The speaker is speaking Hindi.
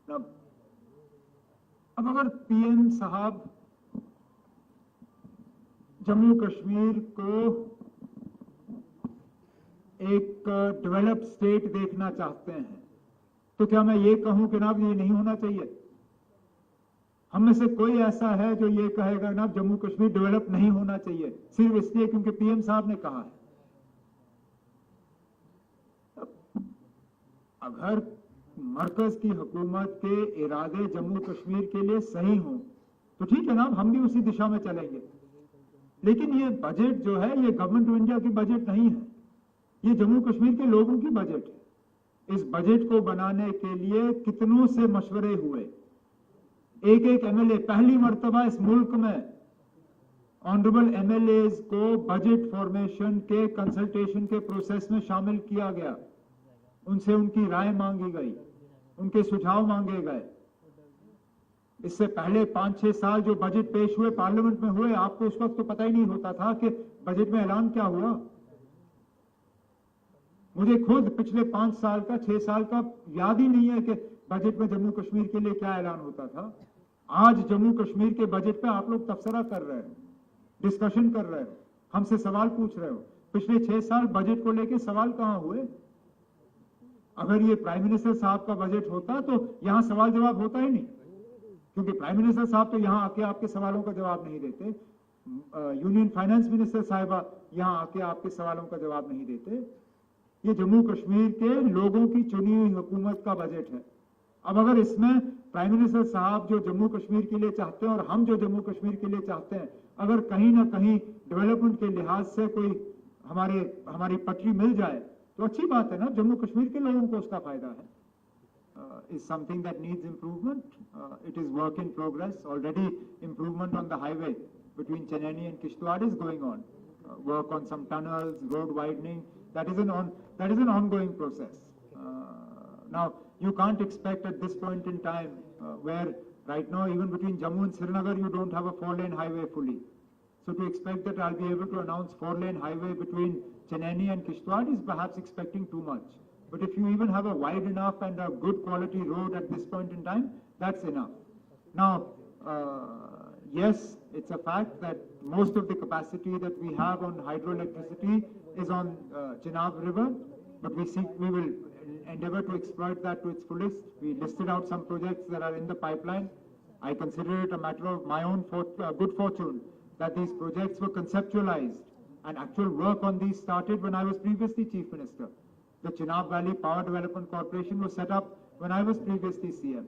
अब अगर पीएम साहब जम्मू कश्मीर को एक डेवलप्ड स्टेट देखना चाहते हैं, तो क्या मैं ये कहूं कि जनाब ये नहीं होना चाहिए? हम में से कोई ऐसा है जो ये कहेगा ना जम्मू कश्मीर डेवलप नहीं होना चाहिए सिर्फ इसलिए क्योंकि पीएम साहब ने कहा है? अगर मरकज की हुकूमत के इरादे जम्मू कश्मीर के लिए सही हों तो ठीक है ना, हम भी उसी दिशा में चलेंगे। लेकिन ये बजट जो है ये गवर्नमेंट ऑफ इंडिया की बजट नहीं है, ये जम्मू कश्मीर के लोगों की बजट है। इस बजट को बनाने के लिए कितनों से मशवरे हुए, एक एक एमएलए, पहली मर्तबा इस मुल्क में ऑनरेबल एमएलएज को बजट फॉर्मेशन के कंसल्टेशन के प्रोसेस में शामिल किया गया, उनसे उनकी राय मांगी गई, उनके सुझाव मांगे गए। इससे पहले 5-6 साल जो बजट पेश हुए पार्लियामेंट में हुए, आपको उस वक्त तो पता ही नहीं होता था कि बजट में ऐलान क्या हुआ। मुझे खुद पिछले 5 साल का 6 साल का याद ही नहीं है कि बजट में जम्मू कश्मीर के लिए क्या ऐलान होता था। आज जम्मू कश्मीर के बजट पे आप लोग तबसरा कर रहे हो, डिस्कशन कर रहे हो, हमसे सवाल पूछ रहे हो। पिछले 6 साल बजट को लेके सवाल कहां हुए? अगर ये प्राइम मिनिस्टर साहब का बजट होता तो यहां सवाल जवाब होता ही नहीं, क्योंकि प्राइम मिनिस्टर साहब तो यहां आके आपके सवालों का जवाब नहीं देते, यूनियन फाइनेंस मिनिस्टर साहिबा यहां आके आपके सवालों का जवाब नहीं देते। ये जम्मू कश्मीर के लोगों की चुनी हुई हुकूमत का बजट है। अब अगर इसमें प्राइम मिनिस्टर साहब जो जम्मू कश्मीर के लिए चाहते हैं और हम जो जम्मू कश्मीर के लिए चाहते हैं, अगर कहीं ना कहीं डेवलपमेंट के लिहाज से कोई हमारी पटरी मिल जाए तो अच्छी बात है ना, जम्मू कश्मीर के लोगों को उसका फायदा है। Is something that needs improvement. It is work in progress. Already improvement on the highway between Chennai and Kishtwar is going on. Work on some tunnels, road widening, that is an ongoing process. Now you can't expect at this point in time where right now even between Jammu and Srinagar you don't have a 4-lane highway fully. So to expect that I'll be able to announce 4-lane highway between Chennai and Kishtwar is perhaps expecting too much. But if you even have a wide enough and a good quality road at this point in time, that's enough. Now, yes, it's a fact that most of the capacity that we have on hydroelectricity is on Chenab River, but we will endeavor to exploit that to its fullest. We listed out some projects that are in the pipeline. I consider it a matter of my own good fortune that these projects were conceptualized and actual work on these started when I was previously Chief Minister. The Chenab Valley Power Development Corporation was set up when I was previously CM.